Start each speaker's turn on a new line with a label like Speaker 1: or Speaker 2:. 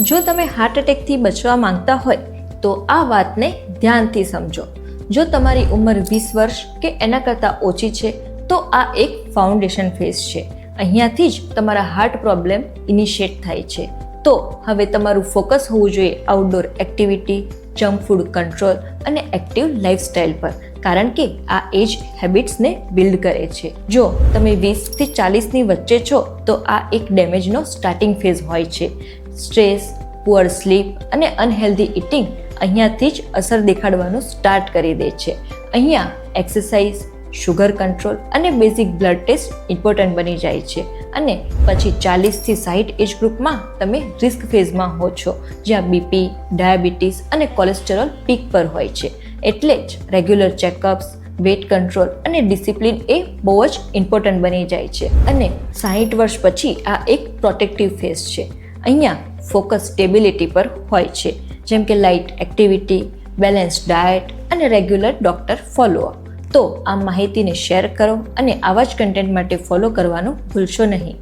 Speaker 1: જો તમે હાર્ટ એટેકથી બચવા માંગતા હોય તો આ વાતને ધ્યાનથી સમજો. જો તમારી ઉંમર 20 વર્ષ કે એના કરતાં ઓછી છે તો આ એક ફાઉન્ડેશન ફેઝ છે. અહીંયાથી જ તમારા હાર્ટ પ્રોબ્લેમ ઇનિશિએટ થાય છે. તો હવે તમારું ફોકસ હોવું જોઈએ outdoor activity, junk food control અને એક્ટિવ લાઇફસ્ટાઇલ પર, કારણ કે આ એજ હેબિટ્સને બિલ્ડ કરે છે. જો તમે 20 થી 40ની વચ્ચે છો તો આ એક ડેમેજનો સ્ટાર્ટિંગ ફેઝ હોય છે. સ્ટ્રેસ, પુઅર સ્લીપ અને અનહેલ્ધી ઇટિંગ અહીંયાથી જ અસર દેખાડવાનું સ્ટાર્ટ કરી દે છે. અહીંયા એક્સરસાઇઝ, શુગર કંટ્રોલ અને બેઝિક બ્લડ ટેસ્ટ ઇમ્પોર્ટન્ટ બની જાય છે. અને પછી 40 થી 60 એજ ગ્રુપમાં તમે રિસ્ક ફેઝમાં હો છો, જ્યાં બીપી, ડાયાબિટીસ અને કોલેસ્ટેરોલ પીક પર હોય છે. એટલે જ રેગ્યુલર ચેકઅપ્સ, વેટ કંટ્રોલ અને ડિસિપ્લિન એ બહુ જ ઇમ્પોર્ટન્ટ બની જાય છે. અને 60 વર્ષ પછી આ એક પ્રોટેક્ટિવ ફેઝ છે. અહીંયા ફોકસ સ્ટેબિલિટી પર હોય છે, જેમ કે લાઇટ એક્ટિવિટી, બેલેન્સ ડાયટ અને રેગ્યુલર ડૉક્ટર ફોલોઅપ. તો આ માહિતીને શેર કરો અને આવા જ કન્ટેન્ટ માટે ફોલો કરવાનું ભૂલશો નહીં.